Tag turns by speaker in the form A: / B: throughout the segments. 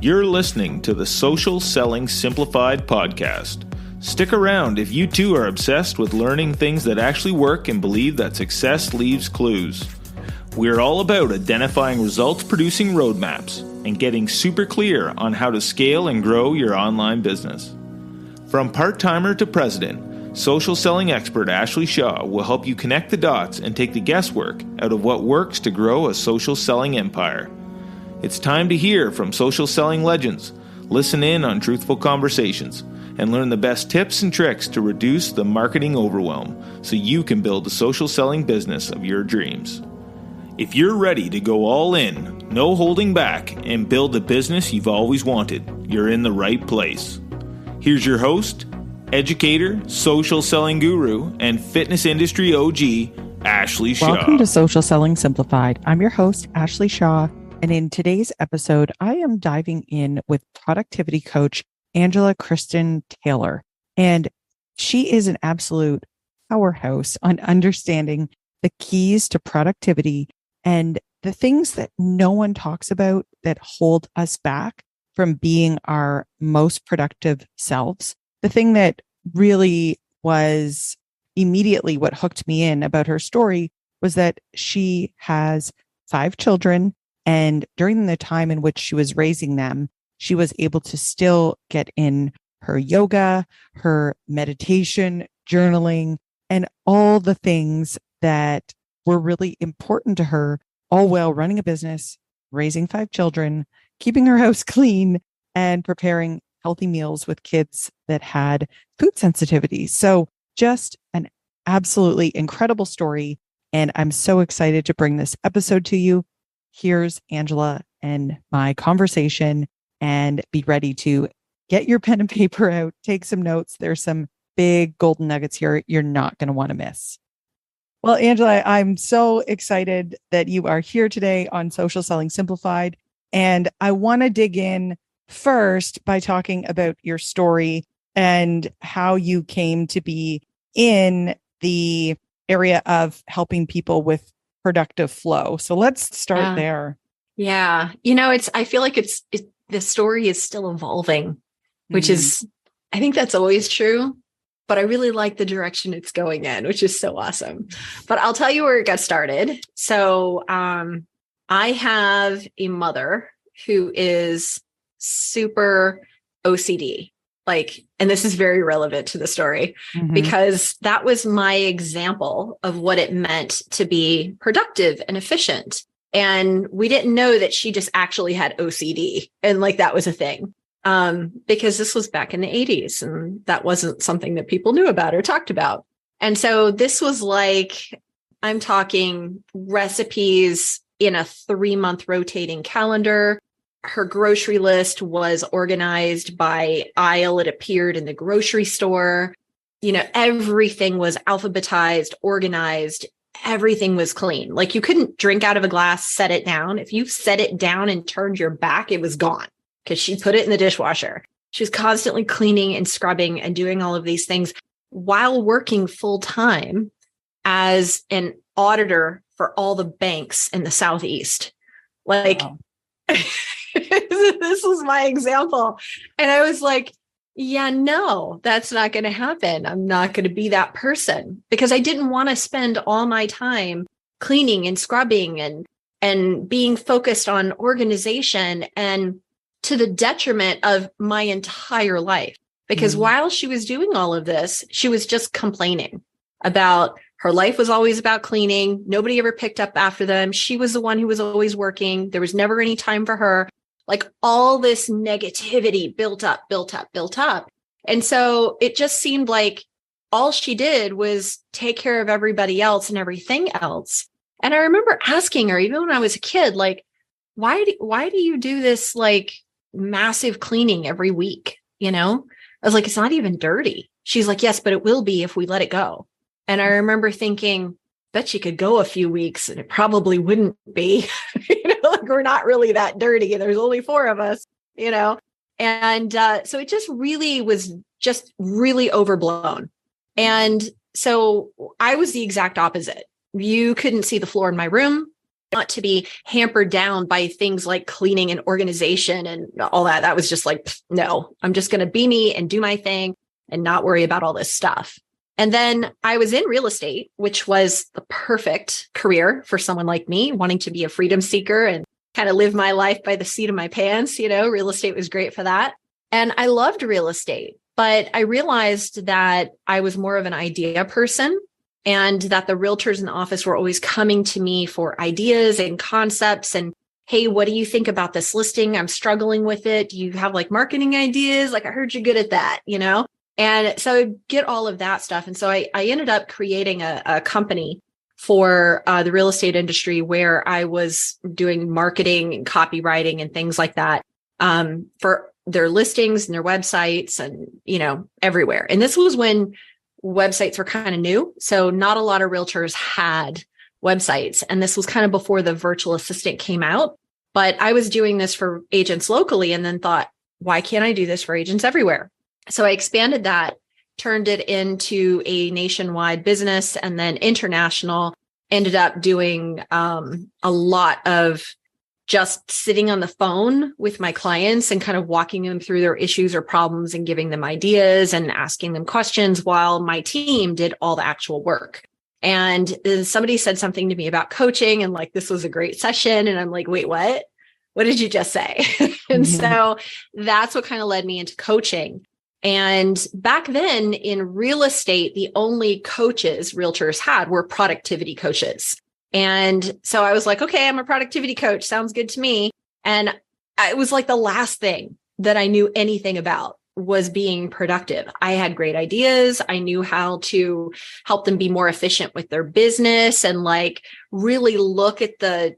A: You're listening to the Social Selling Simplified podcast. Stick around if you too are obsessed with learning things that actually work and believe that success leaves clues. We're all about identifying results-producing roadmaps and getting super clear on how to scale and grow your online business. From part-timer to president, social selling expert Ashley Shaw will help you connect the dots and take the guesswork out of what works to grow a social selling empire. It's time to hear from social selling legends, listen in on truthful conversations, and learn the best tips and tricks to reduce the marketing overwhelm so you can build the social selling business of your dreams. If you're ready to go all in, no holding back, and build the business you've always wanted, you're in the right place. Here's your host, educator, social selling guru, and fitness industry OG, Ashley Shaw.
B: Welcome to Social Selling Simplified. I'm your host, Ashley Shaw, and in today's episode, I am diving in with productivity coach Kristen Taylor, and she is an absolute powerhouse on understanding the keys to productivity and the things that no one talks about that hold us back from being our most productive selves. The thing that really was immediately what hooked me in about her story was that she has 5 children, and during the time in which she was raising them, she was able to still get in her yoga, her meditation, journaling, and all the things that were really important to her, all while running a business, raising 5 children, keeping her house clean, and preparing healthy meals with kids that had food sensitivity. So just an absolutely incredible story. And I'm so excited to bring this episode to you. Here's Angela and my conversation, and be ready to get your pen and paper out, take some notes. There's some big golden nuggets here you're not going to want to miss. Well, Angela, I'm so excited that you are here today on Social Selling Simplified. And I want to dig in first by talking about your story and how you came to be in the area of helping people with productive flow. So let's start there.
C: Yeah. I feel like the story is still evolving, which is, I think that's always true, but I really like the direction it's going in, which is so awesome. But I'll tell you where it got started. So, I have a mother who is super OCD, and this is very relevant to the story because that was my example of what it meant to be productive and efficient. And we didn't know that she just actually had OCD and that was a thing. Because this was back in the 80s and that wasn't something that people knew about or talked about. And so this was I'm talking recipes in a 3-month rotating calendar. Her grocery list was organized by aisle it appeared in the grocery store. Everything was alphabetized, organized. Everything was clean. You couldn't drink out of a glass, set it down. If you set it down and turned your back, it was gone because she put it in the dishwasher. She was constantly cleaning and scrubbing and doing all of these things while working full time as an auditor for all the banks in the Southeast. Wow. This was my example. And I was like, yeah, no, that's not going to happen. I'm not going to be that person because I didn't want to spend all my time cleaning and scrubbing and being focused on organization, and to the detriment of my entire life. Because while she was doing all of this, she was just complaining about her life was always about cleaning. Nobody ever picked up after them. She was the one who was always working. There was never any time for her. All this negativity built up. And so it just seemed like all she did was take care of everybody else and everything else. And I remember asking her, even when I was a kid, why do you do this massive cleaning every week? I was like, it's not even dirty. She's like, yes, but it will be if we let it go. And I remember thinking, bet she could go a few weeks and it probably wouldn't be, we're not really that dirty. There's only 4 of us, and so it just really was just really overblown. And so I was the exact opposite. You couldn't see the floor in my room. not to be hampered down by things like cleaning and organization and all that. That was just like, no, I'm just going to be me and do my thing and not worry about all this stuff. And then I was in real estate, which was the perfect career for someone like me, wanting to be a freedom seeker and kind of live my life by the seat of my pants. Real estate was great for that. And I loved real estate, but I realized that I was more of an idea person and that the realtors in the office were always coming to me for ideas and concepts and, hey, what do you think about this listing? I'm struggling with it. Do you have like marketing ideas? Like I heard you're good at that, And so I get all of that stuff. And so I ended up creating a company for the real estate industry where I was doing marketing and copywriting and things like that for their listings and their websites and, everywhere. And this was when websites were kind of new. So not a lot of realtors had websites. And this was kind of before the virtual assistant came out. But I was doing this for agents locally and then thought, why can't I do this for agents everywhere? So I expanded that, turned it into a nationwide business and then international, ended up doing a lot of just sitting on the phone with my clients and kind of walking them through their issues or problems and giving them ideas and asking them questions while my team did all the actual work. And somebody said something to me about coaching and like, this was a great session. And I'm like, wait, what? What did you just say? And so that's what kind of led me into coaching. And back then in real estate, the only coaches realtors had were productivity coaches. And so I was like, okay, I'm a productivity coach. Sounds good to me. And it was like the last thing that I knew anything about was being productive. I had great ideas. I knew how to help them be more efficient with their business and like really look at the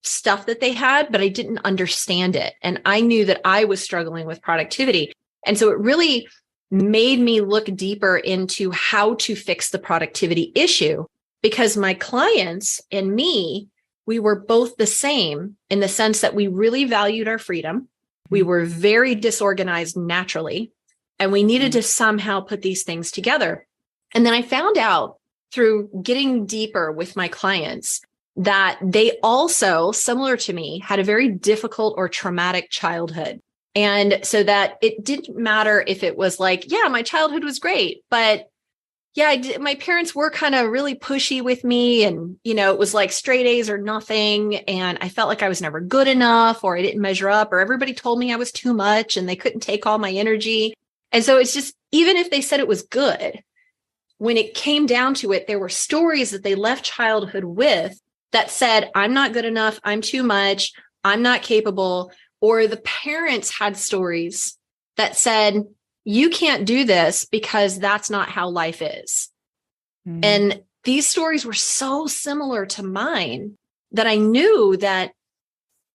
C: stuff that they had, but I didn't understand it. And I knew that I was struggling with productivity. And so it really made me look deeper into how to fix the productivity issue because my clients and me, we were both the same in the sense that we really valued our freedom. We were very disorganized naturally, and we needed to somehow put these things together. And then I found out through getting deeper with my clients that they also, similar to me, had a very difficult or traumatic childhood. And so that it didn't matter if it was like, yeah, my childhood was great, but yeah, my parents were kind of really pushy with me. And, it was like straight A's or nothing. And I felt like I was never good enough or I didn't measure up or everybody told me I was too much and they couldn't take all my energy. And so it's just, even if they said it was good, when it came down to it, there were stories that they left childhood with that said, I'm not good enough. I'm too much. I'm not capable. Or the parents had stories that said, you can't do this because that's not how life is. And these stories were so similar to mine that I knew that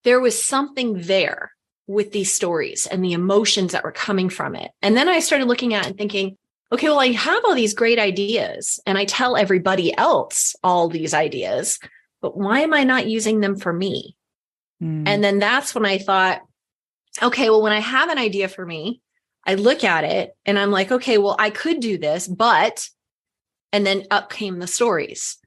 C: there was something there with these stories and the emotions that were coming from it. And then I started looking at it and thinking, okay, well, I have all these great ideas and I tell everybody else all these ideas, but why am I not using them for me? And then that's when I thought, okay, well, when I have an idea for me, I look at it and I'm like, okay, well, I could do this, but, and then up came the stories,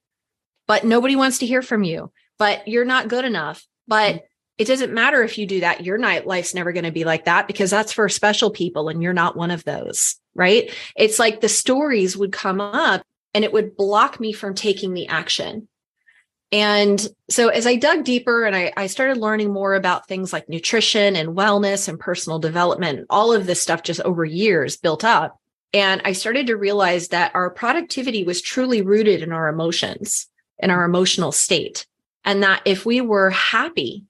C: but nobody wants to hear from you, but you're not good enough. But it doesn't matter if you do that. Your night life's never going to be like that because that's for special people and you're not one of those, right? It's like the stories would come up and it would block me from taking the action. And so as I dug deeper and I started learning more about things like nutrition and wellness and personal development, all of this stuff just over years built up. And I started to realize that our productivity was truly rooted in our emotions and our emotional state. And that if we were happy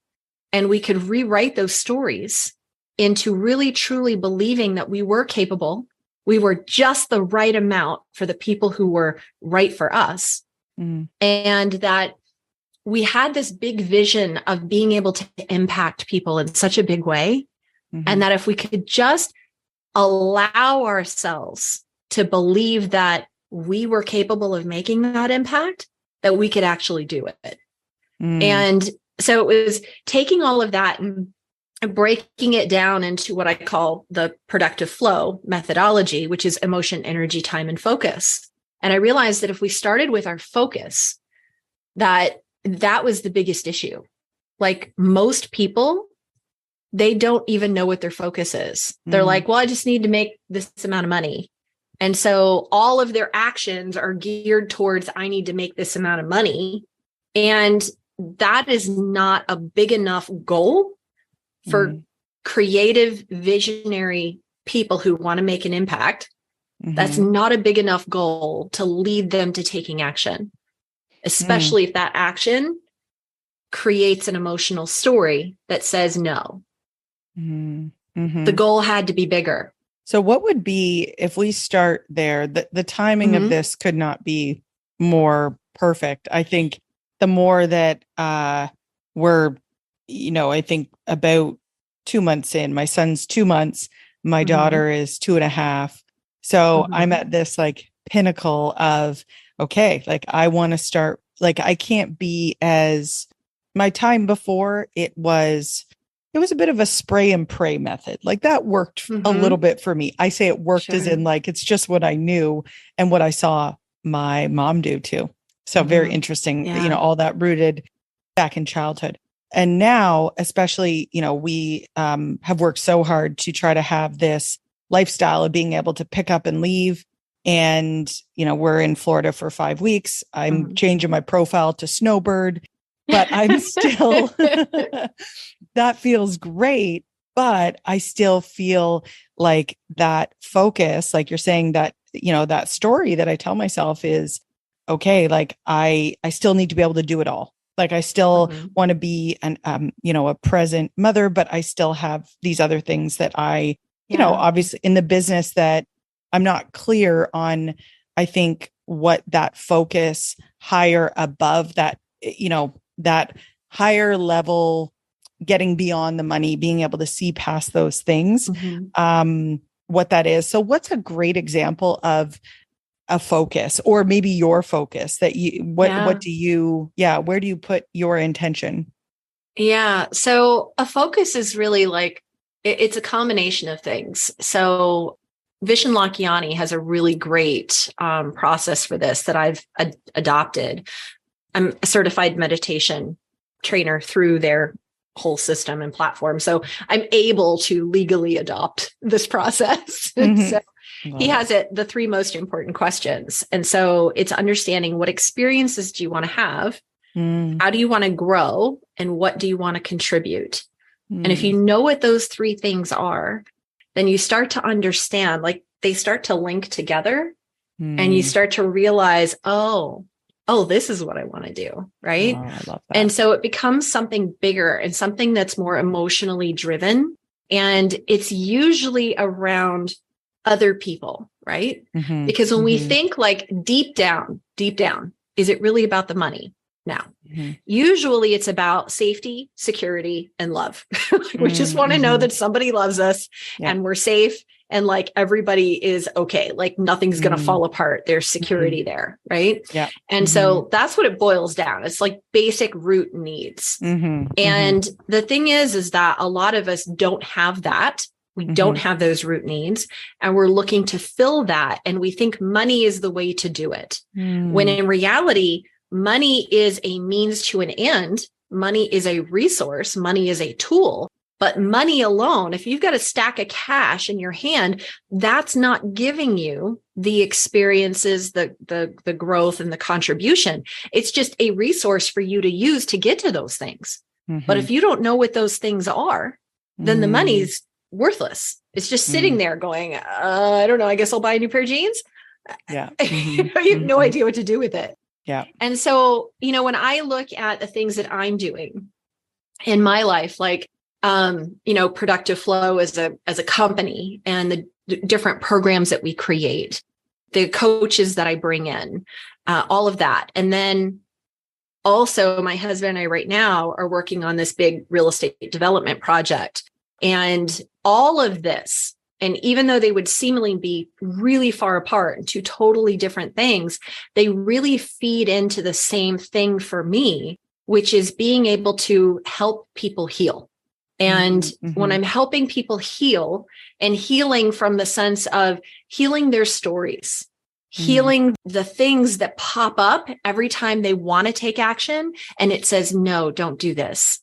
C: and we could rewrite those stories into really truly believing that we were capable, we were just the right amount for the people who were right for us. And that we had this big vision of being able to impact people in such a big way. And that if we could just allow ourselves to believe that we were capable of making that impact, that we could actually do it. And so it was taking all of that and breaking it down into what I call the productive flow methodology, which is emotion, energy, time, and focus. And I realized that if we started with our focus, that that was the biggest issue. Like most people, they don't even know what their focus is. They're like, well, I just need to make this amount of money. And so all of their actions are geared towards, I need to make this amount of money. And that is not a big enough goal for creative, visionary people who want to make an impact. That's not a big enough goal to lead them to taking action, especially if that action creates an emotional story that says no. The goal had to be bigger.
B: So what would be, if we start there, the timing of this could not be more perfect. I think the more that we're, I think about 2 months in, my son's 2 months, my daughter is 2.5. So I'm at this like pinnacle of, okay, like I want to start, like I can't be as, my time before it was a bit of a spray and pray method. Like that worked a little bit for me. I say it worked as in like, it's just what I knew and what I saw my mom do too. So very interesting, all that rooted back in childhood. And now, especially, we have worked so hard to try to have this lifestyle of being able to pick up and leave. And, we're in Florida for 5 weeks. I'm changing my profile to snowbird, but I'm still, that feels great. But I still feel like that focus, like you're saying, that, that story that I tell myself is, okay, like I still need to be able to do it all. Like I still want to be a present mother, but I still have these other things that I, obviously in the business that I'm not clear on, I think what that focus higher above that, that higher level, getting beyond the money, being able to see past those things, what that is. So what's a great example of a focus, or maybe your focus that what do you, where do you put your intention?
C: Yeah. So a focus is really like, it's a combination of things. So Vishen Lakhiani has a really great process for this that I've adopted. I'm a certified meditation trainer through their whole system and platform. So I'm able to legally adopt this process. So he has the 3 most important questions. And so it's understanding, what experiences do you want to have? How do you want to grow? And what do you want to contribute? And if you know what those 3 things are, then you start to understand, like they start to link together and you start to realize, oh, this is what I want to do. Right.
B: Oh, I love that.
C: And so it becomes something bigger and something that's more emotionally driven. And it's usually around other people. Right. Because when we think like deep down, is it really about the money? Now, usually it's about safety, security, and love. We just want to know that somebody loves us and we're safe and like everybody is okay. Like nothing's going to fall apart. There's security there. Right.
B: Yeah.
C: And so that's what it boils down. It's like basic root needs. And the thing is that a lot of us don't have that. We don't have those root needs, and we're looking to fill that. And we think money is the way to do it. When in reality, money is a means to an end. Money is a resource. Money is a tool. But money alone, if you've got a stack of cash in your hand, that's not giving you the experiences, the growth, and the contribution. It's just a resource for you to use to get to those things. But if you don't know what those things are, then the money's worthless. It's just sitting there going, I don't know, I guess I'll buy a new pair of jeans.
B: Yeah.
C: You have no idea what to do with it.
B: Yeah.
C: And so, when I look at the things that I'm doing in my life, like, Productive Flow as a company, and the different programs that we create, the coaches that I bring in, all of that. And then also my husband and I right now are working on this big real estate development project. And all of this, and even though they would seemingly be really far apart and 2 totally different things, they really feed into the same thing for me, which is being able to help people heal. And when I'm helping people heal, and healing from the sense of healing their stories, healing the things that pop up every time they want to take action. And it says, no, don't do this,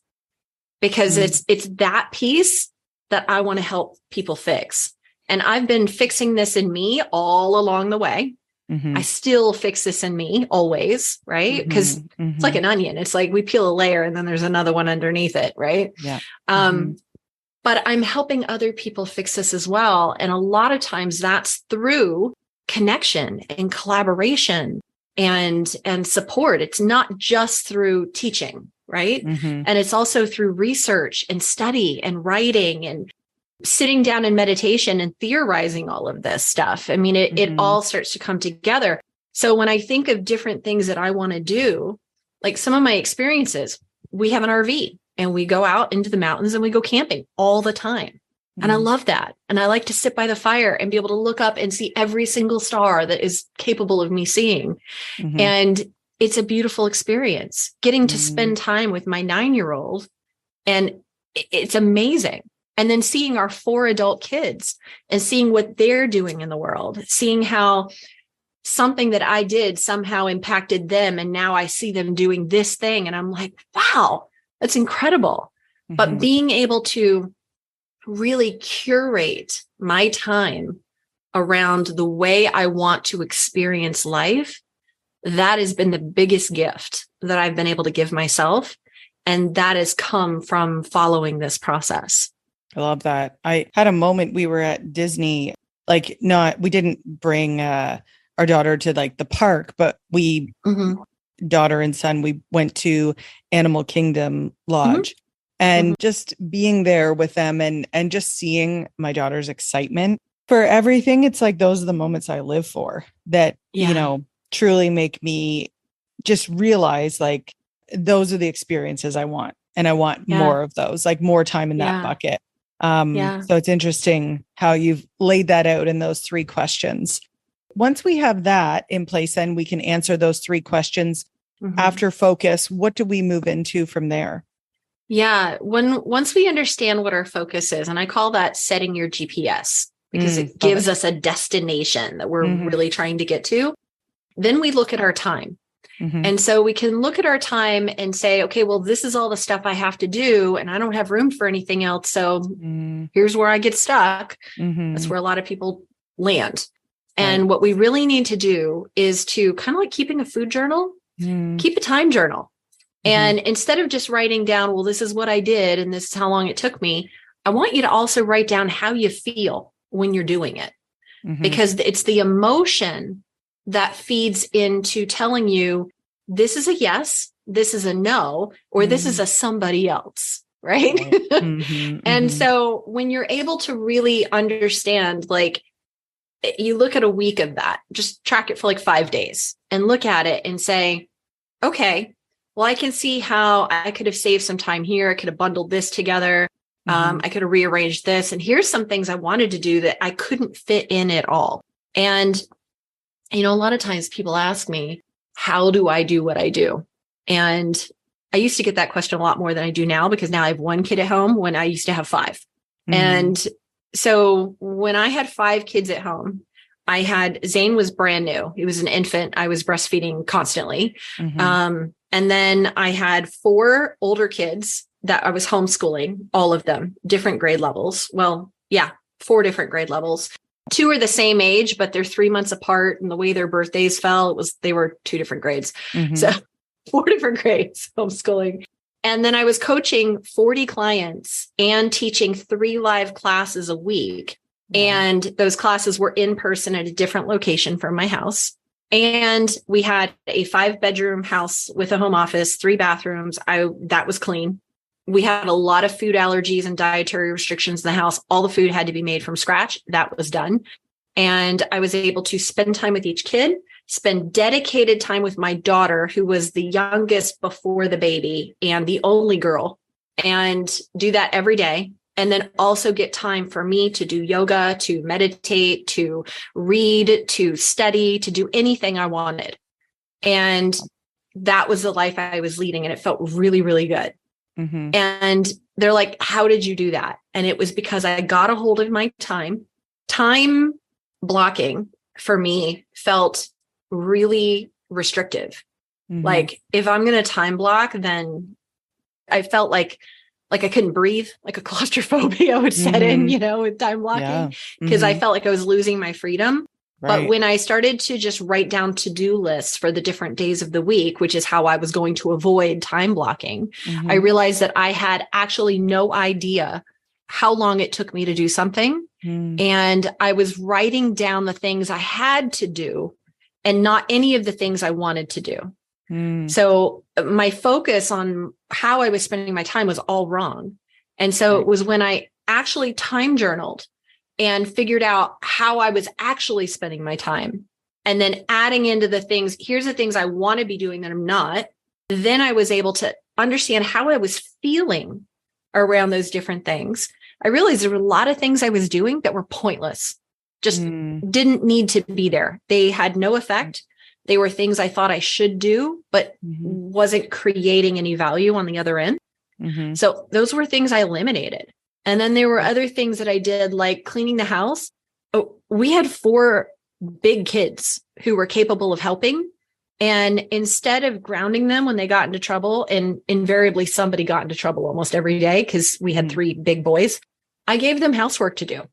C: because it's that piece that I want to help people fix. And I've been fixing this in me all along the way. I still fix this in me always, right? Because it's like an onion. It's like we peel a layer and then there's another one underneath it, right?
B: Yeah.
C: But I'm helping other people fix this as well. And a lot of times that's through connection and collaboration and support. It's not just through teaching, right? And it's also through research and study and writing and sitting down in meditation and theorizing all of this stuff. I mean, it all starts to come together. So when I think of different things that I want to do, like some of my experiences, we have an RV and we go out into the mountains and we go camping all the time. And I love that. And I like to sit by the fire and be able to look up and see every single star that is capable of me seeing. And it's a beautiful experience getting to spend time with my 9-year-old. And it's amazing. And then seeing our 4 adult kids and seeing what they're doing in the world, seeing how something that I did somehow impacted them. And now I see them doing this thing. And I'm like, wow, that's incredible. But being able to really curate my time around the way I want to experience life, that has been the biggest gift that I've been able to give myself. And that has come from following this process.
B: I love that. I had a moment, we were at Disney, we didn't bring our daughter to like the park, but we, daughter and son, we went to Animal Kingdom Lodge. And just being there with them and just seeing my daughter's excitement for everything. It's like, those are the moments I live for that, truly make me just realize like, those are the experiences I want. And I want more of those, like more time in that bucket. So it's interesting how you've laid that out in those 3 questions. Once we have that in place, then we can answer those 3 questions after focus. What do we move into from there?
C: Yeah. Once we understand what our focus is, and I call that setting your GPS, because it gives us a destination that we're really trying to get to, then we look at our time. And so we can look at our time and say, okay, well, this is all the stuff I have to do and I don't have room for anything else. So here's where I get stuck. That's where a lot of people land. And what we really need to do is to kind of like keeping a food journal, keep a time journal. And instead of just writing down, well, this is what I did and this is how long it took me, I want you to also write down how you feel when you're doing it, because it's the emotion that feeds into telling you this is a yes, this is a no, or this is a somebody else, right? And so when you're able to really understand, like, you look at a week of that, just track it for like 5 days and look at it and say, okay, well, I can see how I could have saved some time here. I could have bundled this together. I could have rearranged this. And here's some things I wanted to do that I couldn't fit in at all. And, a lot of times people ask me, how do I do what I do? And I used to get that question a lot more than I do now, because now I have 1 kid at home when I used to have 5. And so when I had 5 kids at home, Zane was brand new. He was an infant. I was breastfeeding constantly. And then I had 4 older kids that I was homeschooling, all of them, different grade levels. Well, 4 different grade levels. 2 are the same age, but they're 3 months apart. And the way their birthdays fell, they were 2 different grades. So 4 different grades homeschooling. And then I was coaching 40 clients and teaching 3 live classes a week. And those classes were in person at a different location from my house. And we had a 5-bedroom house with a home office, 3 bathrooms. That was clean. We had a lot of food allergies and dietary restrictions in the house. All the food had to be made from scratch. That was done. And I was able to spend time with each kid, spend dedicated time with my daughter, who was the youngest before the baby and the only girl, and do that every day. And then also get time for me to do yoga, to meditate, to read, to study, to do anything I wanted. And that was the life I was leading. And it felt really, really good. And they're like, how did you do that? And it was because I got a hold of my time blocking. for me felt really restrictive.
B: Mhm.
C: Like if I'm going to time block, then I felt like I couldn't breathe, like a claustrophobia would set in, with time blocking, because I felt like I was losing my freedom.
B: Right.
C: But when I started to just write down to-do lists for the different days of the week, which is how I was going to avoid time blocking, I realized that I had actually no idea how long it took me to do something. And I was writing down the things I had to do and not any of the things I wanted to do. So my focus on how I was spending my time was all wrong. And so it was when I actually time journaled and figured out how I was actually spending my time, and then adding into the things, here's the things I want to be doing that I'm not. Then I was able to understand how I was feeling around those different things. I realized there were a lot of things I was doing that were pointless, just didn't need to be there. They had no effect. They were things I thought I should do, but wasn't creating any value on the other end. So those were things I eliminated. And then there were other things that I did, like cleaning the house. Oh, we had 4 big kids who were capable of helping. And instead of grounding them when they got into trouble, and invariably somebody got into trouble almost every day because we had 3 big boys, I gave them housework to do.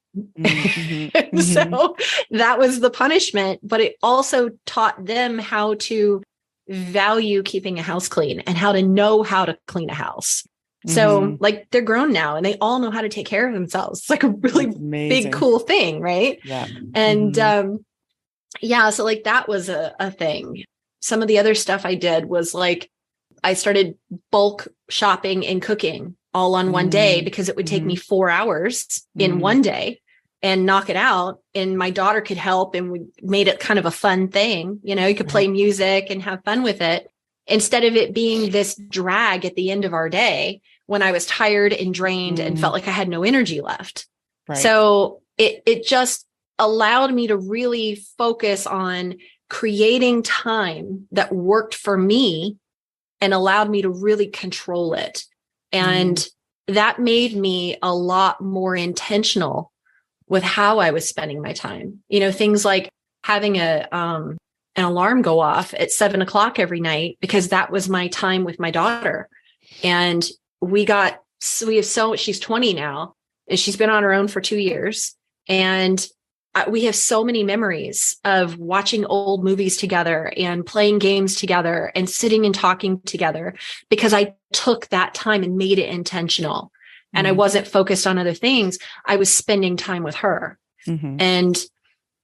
C: So that was the punishment, but it also taught them how to value keeping a house clean and how to know how to clean a house. So like they're grown now and they all know how to take care of themselves. It's like a really big, cool thing. Right.
B: Yeah.
C: And so like that was a thing. Some of the other stuff I did was like, I started bulk shopping and cooking all on one day because it would take me 4 hours in one day and knock it out. And my daughter could help, and we made it kind of a fun thing. You could play music and have fun with it instead of it being this drag at the end of our day when I was tired and drained and felt like I had no energy left. Right. So it just allowed me to really focus on creating time that worked for me and allowed me to really control it. And that made me a lot more intentional with how I was spending my time. Things like having an alarm go off at 7:00 every night, because that was my time with my daughter. And she's 20 now, and she's been on her own for 2 years. And we have so many memories of watching old movies together and playing games together and sitting and talking together, because I took that time and made it intentional. And I wasn't focused on other things. I was spending time with her. And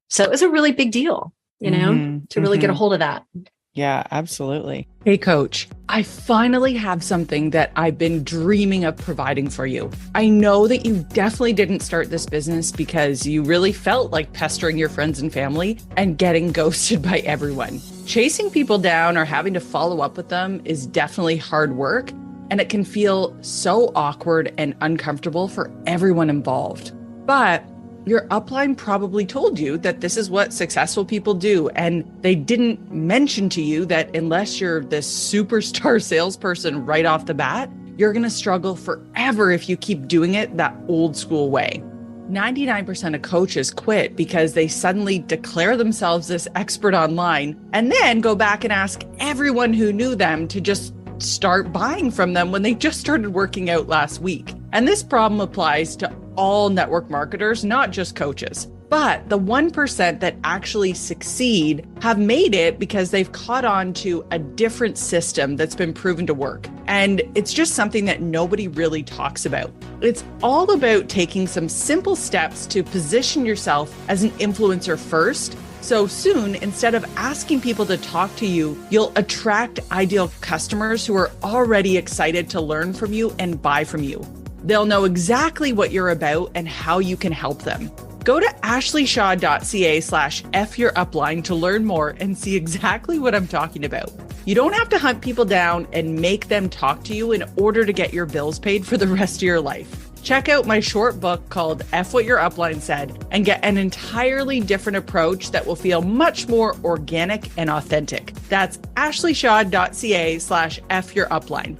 C: so it was a really big deal, to really get a hold of that.
B: Yeah, absolutely. Hey, Coach, I finally have something that I've been dreaming of providing for you. I know that you definitely didn't start this business because you really felt like pestering your friends and family and getting ghosted by everyone. Chasing people down or having to follow up with them is definitely hard work, and it can feel so awkward and uncomfortable for everyone involved. But your upline probably told you that this is what successful people do, and they didn't mention to you that unless you're this superstar salesperson right off the bat, you're going to struggle forever if you keep doing it that old school way. 99% of coaches quit because they suddenly declare themselves this expert online and then go back and ask everyone who knew them to just start buying from them when they just started working out last week. And this problem applies to all network marketers, not just coaches. But the 1% that actually succeed have made it because they've caught on to a different system that's been proven to work. And it's just something that nobody really talks about. It's all about taking some simple steps to position yourself as an influencer first. So soon, instead of asking people to talk to you, you'll attract ideal customers who are already excited to learn from you and buy from you. They'll know exactly what you're about and how you can help them. Go to ashleyshaw.ca/FYourUpline to learn more and see exactly what I'm talking about. You don't have to hunt people down and make them talk to you in order to get your bills paid for the rest of your life. Check out my short book called F What Your Upline Said and get an entirely different approach that will feel much more organic and authentic. That's ashleyshaw.ca/FYourUpline.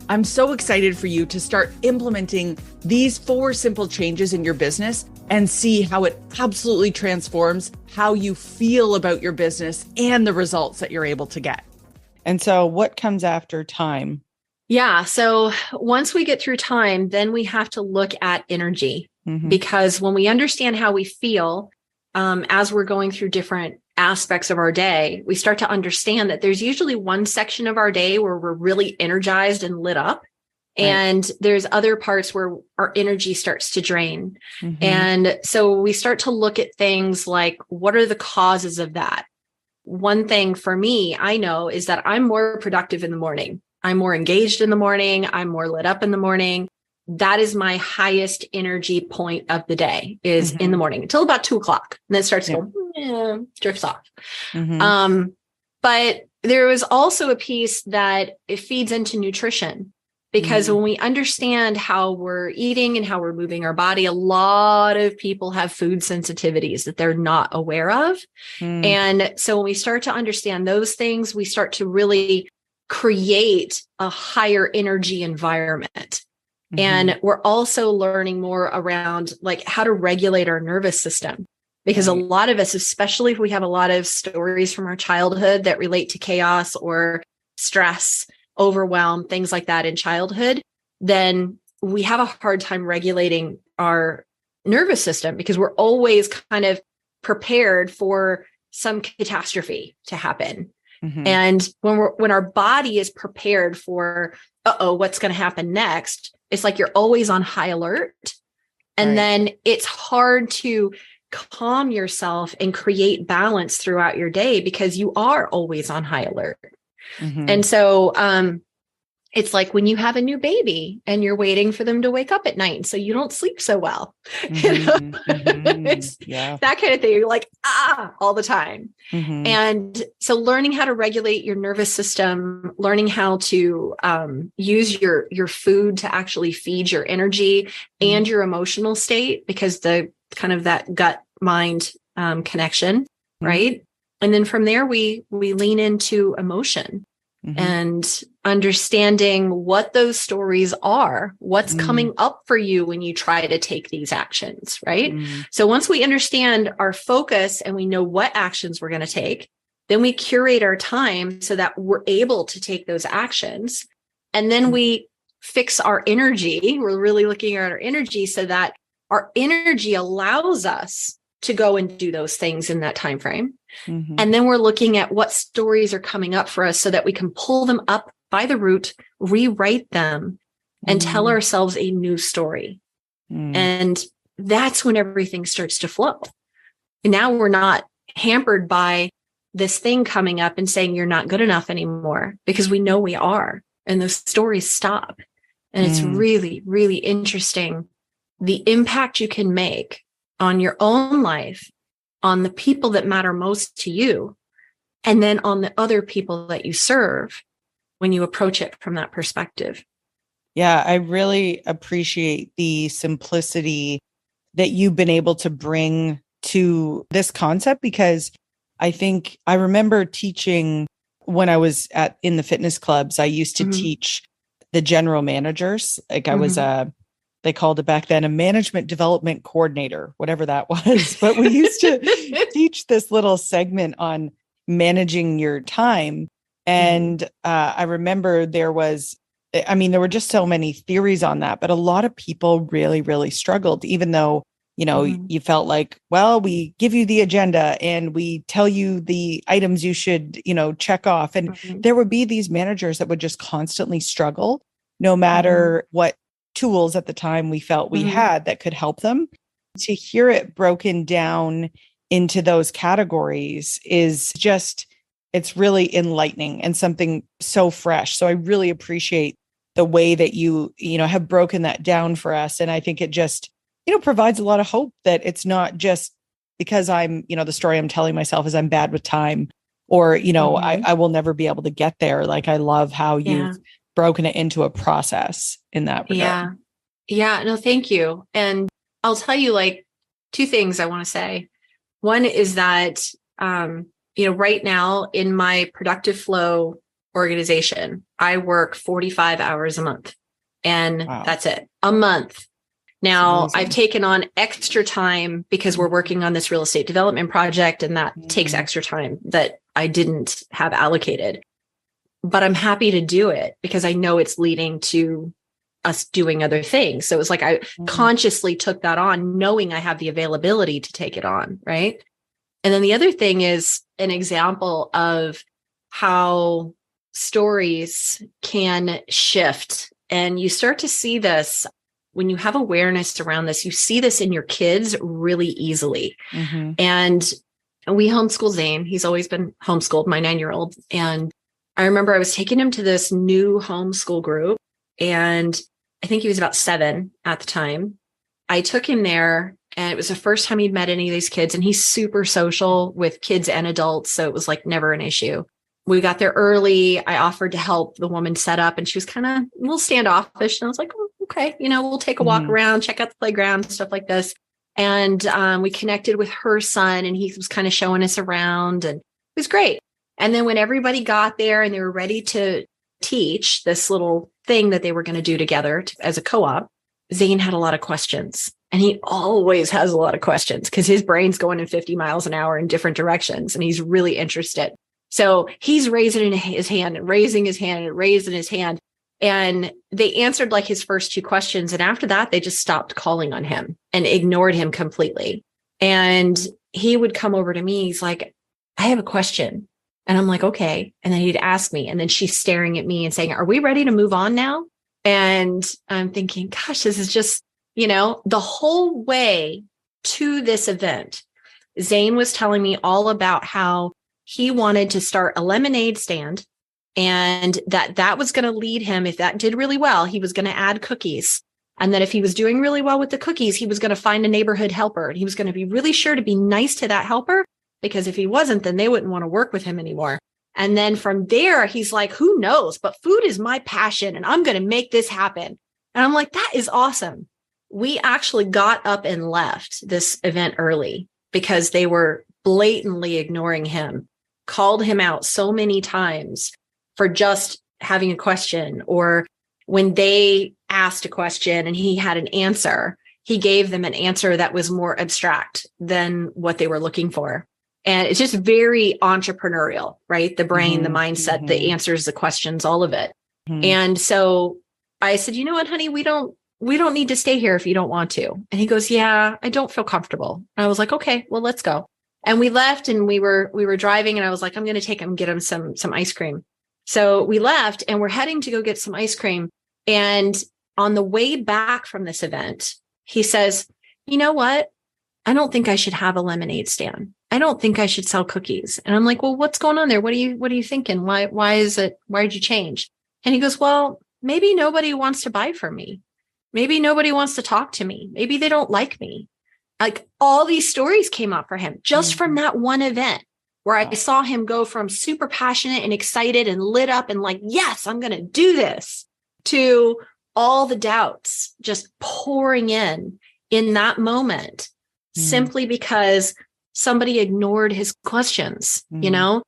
B: I'm so excited for you to start implementing these 4 simple changes in your business and see how it absolutely transforms how you feel about your business and the results that you're able to get. And so what comes after time?
C: Yeah. So once we get through time, then we have to look at energy, because when we understand how we feel as we're going through different aspects of our day, we start to understand that there's usually one section of our day where we're really energized and lit up. Right. And there's other parts where our energy starts to drain. And so we start to look at things like, what are the causes of that? One thing for me, I know, is that I'm more productive in the morning. I'm more engaged in the morning. I'm more lit up in the morning. That is my highest energy point of the day, is in the morning until about 2:00. And then it starts to go, drifts off. But there was also a piece that it feeds into nutrition, because when we understand how we're eating and how we're moving our body, a lot of people have food sensitivities that they're not aware of. And so when we start to understand those things, we start to really create a higher energy environment. And we're also learning more around like how to regulate our nervous system, because a lot of us, especially if we have a lot of stories from our childhood that relate to chaos or stress, overwhelm, things like that in childhood, then we have a hard time regulating our nervous system, because we're always kind of prepared for some catastrophe to happen. And when our body is prepared for, what's going to happen next, it's like you're always on high alert. And then it's hard to calm yourself and create balance throughout your day, because you are always on high alert. And so it's like when you have a new baby and you're waiting for them to wake up at night, so you don't sleep so well. It's that kind of thing. You're like, all the time. And so learning how to regulate your nervous system, learning how to use your food to actually feed your energy and your emotional state, because the kind of that gut mind connection, right? And then from there, we lean into emotion and understanding what those stories are, what's coming up for you when you try to take these actions, right? So once we understand our focus and we know what actions we're going to take, then we curate our time so that we're able to take those actions. And then we fix our energy. We're really looking at our energy so that our energy allows us to go and do those things in that time frame. And then we're looking at what stories are coming up for us so that we can pull them up by the root, rewrite them, and tell ourselves a new story. And that's when everything starts to flow. And now we're not hampered by this thing coming up and saying you're not good enough anymore, because we know we are. And those stories stop. And it's really, really interesting the impact you can make on your own life, on the people that matter most to you, and then on the other people that you serve when you approach it from that perspective.
B: Yeah, I really appreciate the simplicity that you've been able to bring to this concept, because I think I remember teaching when I was in the fitness clubs. I used to teach the general managers. Like I was they called it back then a management development coordinator, whatever that was. But we used to teach this little segment on managing your time. And I remember there were just so many theories on that, but a lot of people really, really struggled, even though, you felt like, well, we give you the agenda and we tell you the items you should, check off. And there would be these managers that would just constantly struggle, no matter what tools at the time we felt we had that could help them. To hear it broken down into those categories is just, it's really enlightening and something so fresh. So I really appreciate the way that you have broken that down for us. And I think it just, provides a lot of hope that it's not just because I'm, the story I'm telling myself is I'm bad with time, or, I will never be able to get there. Like, I love how you've broken it into a process in that regard.
C: Yeah. No, thank you. And I'll tell you like 2 things I want to say. One is that, right now in my productive flow organization. I work 45 hours a month, and that's it, a month. Now I've taken on extra time because we're working on this real estate development project, and that takes extra time that I didn't have allocated. But I'm happy to do it because I know it's leading to us doing other things. So it's like I consciously took that on, knowing I have the availability to take it on, right? And then the other thing is an example of how stories can shift. And you start to see this when you have awareness around this. You see this in your kids really easily. And we homeschool Zane. He's always been homeschooled, my 9-year-old. And I remember I was taking him to this new homeschool group, and I think he was about 7 at the time. I took him there, and it was the first time he'd met any of these kids, and he's super social with kids and adults. So it was like never an issue. We got there early. I offered to help the woman set up, and she was kind of a little standoffish. And I was like, oh, okay, we'll take a walk around, check out the playground, stuff like this. And we connected with her son, and he was kind of showing us around, and it was great. And then when everybody got there and they were ready to teach this little thing that they were going to do together as a co-op, Zane had a lot of questions. And he always has a lot of questions because his brain's going in 50 miles an hour in different directions, and he's really interested. So he's raising his hand and raising his hand and raising his hand. And they answered like his first 2 questions. And after that, they just stopped calling on him and ignored him completely. And he would come over to me. He's like, I have a question. And I'm like, okay. And then he'd ask me, and then she's staring at me and saying, are we ready to move on now? And I'm thinking, gosh, this is just, the whole way to this event, Zane was telling me all about how he wanted to start a lemonade stand, and that was going to lead him. If that did really well, he was going to add cookies. And that if he was doing really well with the cookies, he was going to find a neighborhood helper, and he was going to be really sure to be nice to that helper, because if he wasn't, then they wouldn't want to work with him anymore. And then from there, he's like, who knows, but food is my passion, and I'm going to make this happen. And I'm like, that is awesome. We actually got up and left this event early because they were blatantly ignoring him, called him out so many times for just having a question, or when they asked a question and he had an answer, he gave them an answer that was more abstract than what they were looking for. And it's just very entrepreneurial, right? The brain, the mindset, the answers, the questions, all of it. And so I said, you know what, honey, we don't need to stay here if you don't want to. And he goes, yeah, I don't feel comfortable. And I was like, okay, well, let's go. And we left, and we were driving, and I was like, I'm going to take him, get him some ice cream. So we left, and we're heading to go get some ice cream. And on the way back from this event, he says, you know what? I don't think I should have a lemonade stand. I don't think I should sell cookies. And I'm like, well, what's going on there? What are you thinking? Why did you change? And he goes, well, maybe nobody wants to buy from me. Maybe nobody wants to talk to me. Maybe they don't like me. Like, all these stories came up for him just from that one event, where I saw him go from super passionate and excited and lit up and like, yes, I'm going to do this, to all the doubts just pouring in that moment, simply because somebody ignored his questions, and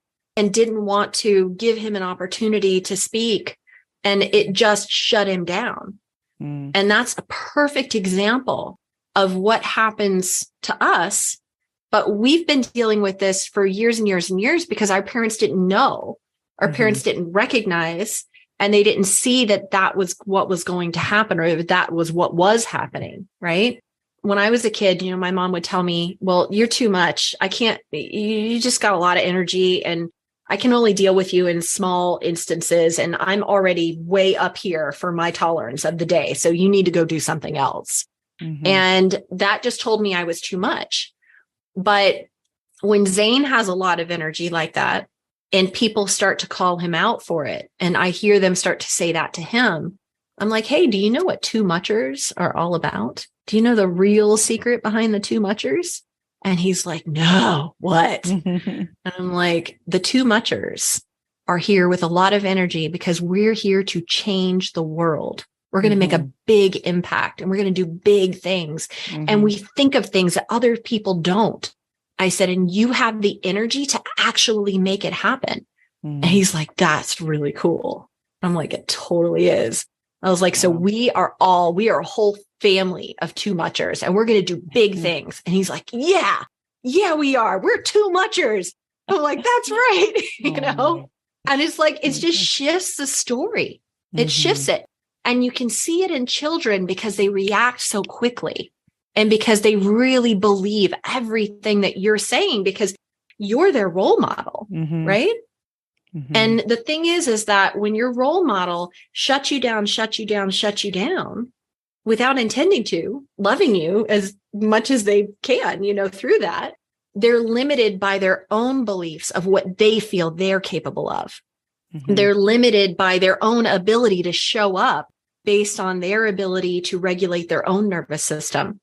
C: didn't want to give him an opportunity to speak. And it just shut him down. And that's a perfect example of what happens to us. But we've been dealing with this for years and years and years because our parents didn't know, our parents didn't recognize, and they didn't see that was what was going to happen, or that was what was happening, right? When I was a kid, my mom would tell me, well, you're too much. I can't, you just got a lot of energy, and I can only deal with you in small instances. And I'm already way up here for my tolerance of the day. So you need to go do something else. And that just told me I was too much. But when Zane has a lot of energy like that, and people start to call him out for it, and I hear them start to say that to him, I'm like, hey, do you know what too muchers are all about? Do you know the real secret behind the too muchers? And he's like, no, what? And I'm like, the too muchers are here with a lot of energy because we're here to change the world. We're going to make a big impact, and we're going to do big things. And we think of things that other people don't. I said, and you have the energy to actually make it happen. And he's like, that's really cool. I'm like, it totally is. I was like, so we are a whole family of too muchers and we're going to do big things. And he's like, yeah, we are. We're too muchers. I'm like, that's right. And it's like, it just shifts the story. It shifts it. And you can see it in children because they react so quickly and because they really believe everything that you're saying because you're their role model, right? And the thing is that when your role model shuts you down without intending to, loving you as much as they can, through that, they're limited by their own beliefs of what they feel they're capable of. They're limited by their own ability to show up based on their ability to regulate their own nervous system,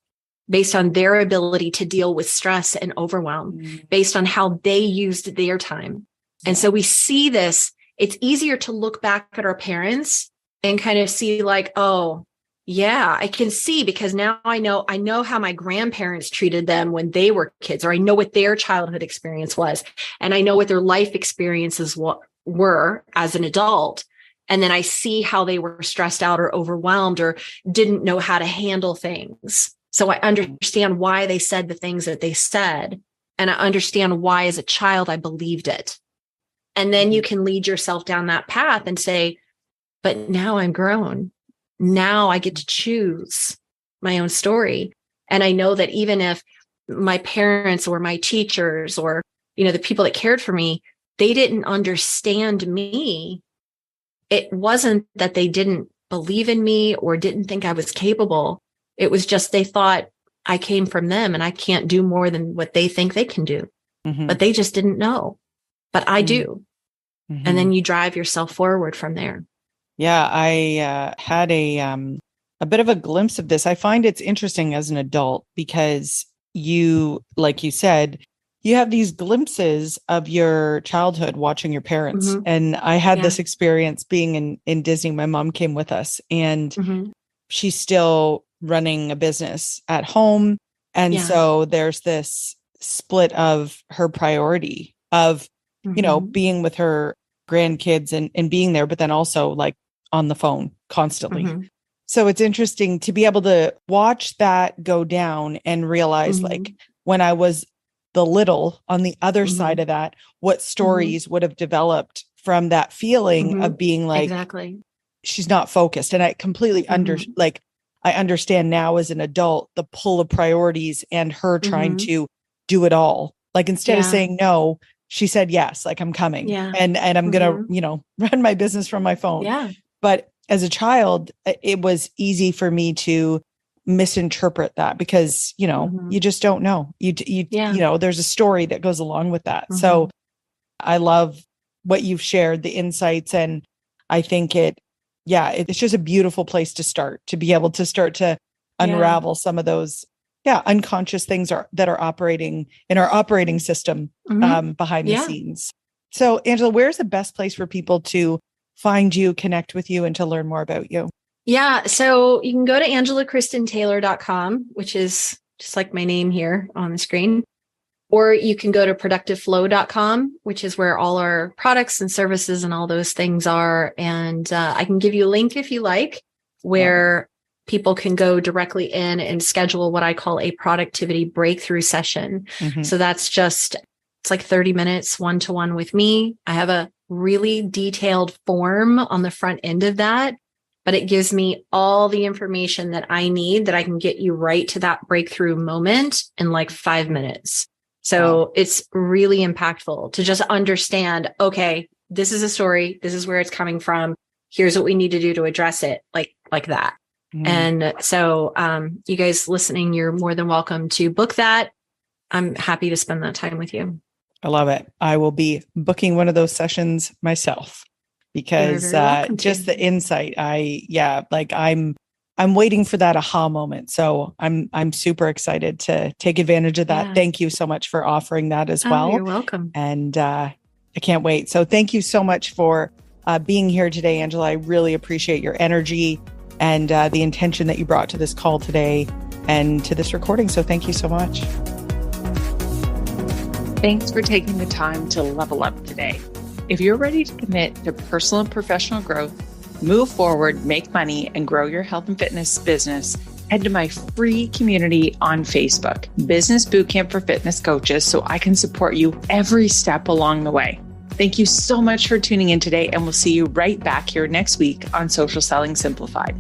C: based on their ability to deal with stress and overwhelm, based on how they used their time. And so we see this, it's easier to look back at our parents and kind of see like, oh, yeah, I can see because now I know how my grandparents treated them when they were kids, or I know what their childhood experience was. And I know what their life experiences were as an adult. And then I see how they were stressed out or overwhelmed or didn't know how to handle things. So I understand why they said the things that they said. And I understand why as a child I believed it. And then you can lead yourself down that path and say, but now I'm grown. Now I get to choose my own story. And I know that even if my parents or my teachers or, the people that cared for me, they didn't understand me, it wasn't that they didn't believe in me or didn't think I was capable. It was just they thought I came from them and I can't do more than what they think they can do. But they just didn't know. But I do. And then you drive yourself forward from there.
B: Yeah, I had a bit of a glimpse of this. I find it's interesting as an adult because you, like you said, you have these glimpses of your childhood watching your parents. And I had this experience being in Disney. My mom came with us and she's still running a business at home. And so there's this split of her priority of, being with her grandkids and being there, but then also like on the phone constantly. So it's interesting to be able to watch that go down and realize like when I was the little on the other side of that, what stories would have developed from that feeling of being like,
C: exactly,
B: she's not focused. And I completely I understand now as an adult, the pull of priorities and her trying to do it all. Like instead of saying no, she said, yes, like I'm coming and I'm going to, run my business from my phone.
C: Yeah.
B: But as a child, it was easy for me to misinterpret that because, you just don't know. There's a story that goes along with that. So I love what you've shared, the insights. And I think it's just a beautiful place to start, to be able to start to unravel some of those unconscious things that are operating in our operating system behind the scenes. So Angela, where's the best place for people to find you, connect with you, and to learn more about you?
C: Yeah. So you can go to AngelaKristenTaylor.com, which is just like my name here on the screen. Or you can go to productiveflow.com, which is where all our products and services and all those things are. And I can give you a link if you like, where people can go directly in and schedule what I call a productivity breakthrough session. So that's it's like 30 minutes one-to-one with me. I have a really detailed form on the front end of that, but it gives me all the information that I need that I can get you right to that breakthrough moment in like 5 minutes. So it's really impactful to just understand, okay, this is a story. This is where it's coming from. Here's what we need to do to address it like that. And so you guys listening, you're more than welcome to book that. I'm happy to spend that time with you.
B: I love it. I will be booking one of those sessions myself because just the insight. I'm waiting for that aha moment. So I'm super excited to take advantage of that. Thank you so much for offering that as well.
C: You're welcome.
B: And I can't wait. So thank you so much for being here today, Angela. I really appreciate your energy and the intention that you brought to this call today and to this recording. So thank you so much.
D: Thanks for taking the time to level up today.
B: If you're ready to commit to personal and professional growth, move forward, make money, and grow your health and fitness business, head to my free community on Facebook, Business Bootcamp for Fitness Coaches, so I can support you every step along the way. Thank you so much for tuning in today, and we'll see you right back here next week on Social Selling Simplified.